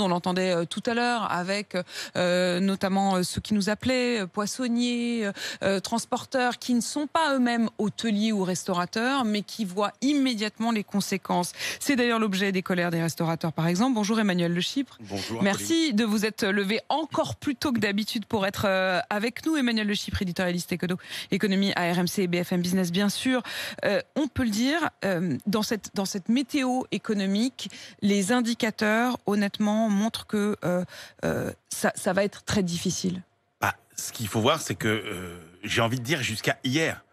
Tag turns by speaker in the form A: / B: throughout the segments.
A: On l'entendait tout à l'heure avec notamment ceux qui nous appelaient, poissonniers, transporteurs, qui ne sont pas eux-mêmes hôteliers ou restaurateurs, mais qui voient immédiatement les conséquences. C'est d'ailleurs l'objet des colères des restaurateurs, par exemple. Bonjour Emmanuel Le Chypre.
B: Bonjour.
A: Merci de vous être levé encore plus tôt que d'habitude pour être avec nous. Emmanuel Le Chypre, éditorialiste économie à RMC et BFM Business, bien sûr. On peut le dire, dans cette météo économique, les indicateurs, honnêtement, montre que ça va être très difficile.
B: Ce qu'il faut voir, c'est que, j'ai envie de dire, jusqu'à hier,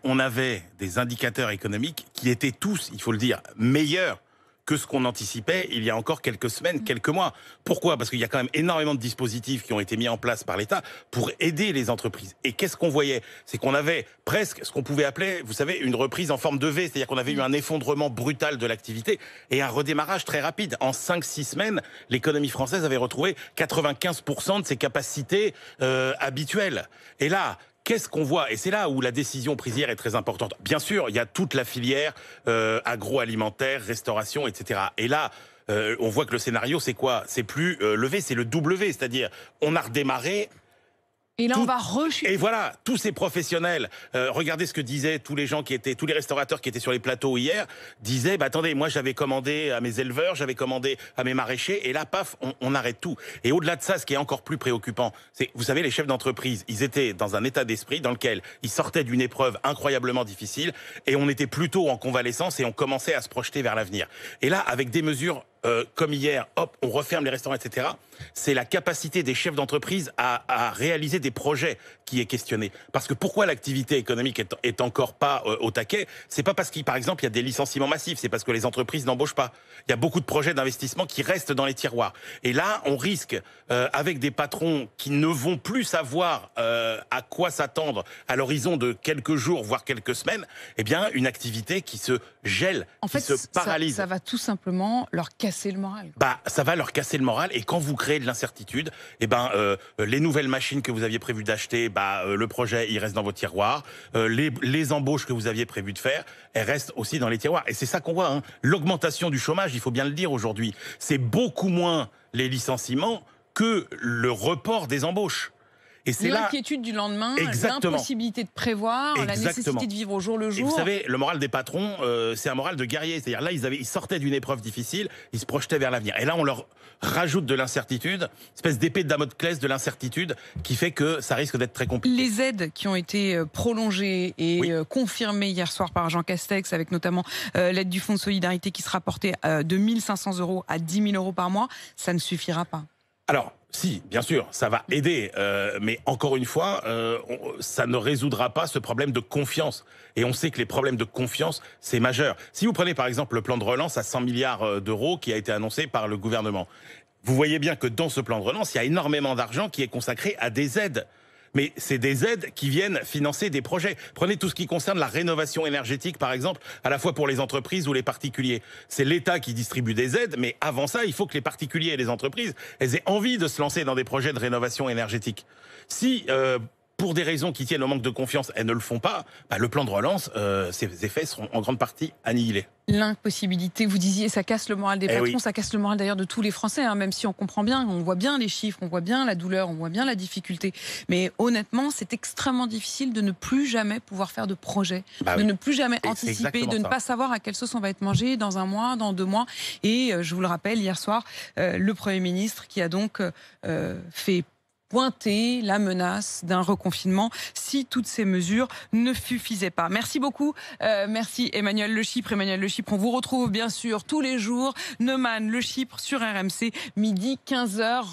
B: on avait des indicateurs économiques qui étaient tous, il faut le dire, meilleurs que ce qu'on anticipait il y a encore quelques semaines, quelques mois. Pourquoi ? Parce qu'il y a quand même énormément de dispositifs qui ont été mis en place par l'État pour aider les entreprises. Et qu'est-ce qu'on voyait ? C'est qu'on avait presque ce qu'on pouvait appeler, vous savez, une reprise en forme de V. C'est-à-dire qu'on avait eu un effondrement brutal de l'activité et un redémarrage très rapide. En 5-6 semaines, l'économie française avait retrouvé 95% de ses capacités habituelles. Et là, qu'est-ce qu'on voit ? Et c'est là où la décision prise hier est très importante. Bien sûr, il y a toute la filière agroalimentaire, restauration, etc. Et là, on voit que le scénario, c'est quoi ? C'est plus le V, c'est le W. C'est-à-dire, on a redémarré.
A: Et là, on va rechuter.
B: Et voilà, tous ces professionnels, regardez ce que disaient tous les restaurateurs qui étaient sur les plateaux hier, disaient, attendez, moi j'avais commandé à mes éleveurs, j'avais commandé à mes maraîchers, et là, paf, on arrête tout. Et au-delà de ça, ce qui est encore plus préoccupant, c'est, vous savez, les chefs d'entreprise, ils étaient dans un état d'esprit dans lequel ils sortaient d'une épreuve incroyablement difficile, et on était plutôt en convalescence, et on commençait à se projeter vers l'avenir. Et là, avec des mesures comme hier, hop, on referme les restaurants, etc. C'est la capacité des chefs d'entreprise à réaliser des projets qui est questionnée. Parce que pourquoi l'activité économique est encore pas au taquet ? C'est pas parce qu'il, par exemple, il y a des licenciements massifs, c'est parce que les entreprises n'embauchent pas. Il y a beaucoup de projets d'investissement qui restent dans les tiroirs. Et là, on risque, avec des patrons qui ne vont plus savoir à quoi s'attendre à l'horizon de quelques jours, voire quelques semaines, eh bien, une activité qui se gèle, qui se paralyse.
A: Ça va tout simplement leur casser le moral.
B: Ça va leur casser le moral, et quand vous créez de l'incertitude, les nouvelles machines que vous aviez prévu d'acheter, le projet il reste dans vos tiroirs, les embauches que vous aviez prévu de faire, elles restent aussi dans les tiroirs. Et c'est ça qu'on voit, hein. L'augmentation du chômage, il faut bien le dire aujourd'hui, c'est beaucoup moins les licenciements que le report des embauches. Et c'est
A: l'inquiétude du lendemain, l'impossibilité de prévoir, la nécessité de vivre au jour le jour.
B: Et vous savez, le moral des patrons, c'est un moral de guerrier. C'est-à-dire là, ils sortaient d'une épreuve difficile, ils se projetaient vers l'avenir. Et là, on leur rajoute de l'incertitude, une espèce d'épée de Damoclès de l'incertitude, qui fait que ça risque d'être très compliqué.
A: Les aides qui ont été prolongées et confirmées hier soir par Jean Castex, avec notamment l'aide du Fonds de solidarité qui sera portée de 1 500 € à 10 000 € par mois, ça ne suffira pas.
B: Alors, si, bien sûr, ça va aider, mais encore une fois, ça ne résoudra pas ce problème de confiance. Et on sait que les problèmes de confiance, c'est majeur. Si vous prenez par exemple le plan de relance à 100 milliards d'euros qui a été annoncé par le gouvernement, vous voyez bien que dans ce plan de relance, il y a énormément d'argent qui est consacré à des aides. Mais c'est des aides qui viennent financer des projets. Prenez tout ce qui concerne la rénovation énergétique, par exemple, à la fois pour les entreprises ou les particuliers. C'est l'État qui distribue des aides, mais avant ça, il faut que les particuliers et les entreprises elles aient envie de se lancer dans des projets de rénovation énergétique. Si, pour des raisons qui tiennent au manque de confiance, elles ne le font pas, le plan de relance, ses effets seront en grande partie annihilés.
A: L'impossibilité, vous disiez, ça casse le moral des patrons, ça casse le moral d'ailleurs de tous les Français, hein, même si on comprend bien, on voit bien les chiffres, on voit bien la douleur, on voit bien la difficulté. Mais honnêtement, c'est extrêmement difficile de ne plus jamais pouvoir faire de projet, de ne plus jamais anticiper, de ne pas savoir à quelle sauce on va être mangé dans un mois, dans 2 mois. Et je vous le rappelle, hier soir, le Premier ministre qui a donc fait pointer la menace d'un reconfinement si toutes ces mesures ne suffisaient pas. Merci beaucoup. Merci Emmanuel Le Chypre. Emmanuel Le Chypre, on vous retrouve bien sûr tous les jours. Neumann Le Chypre sur RMC, midi 15h.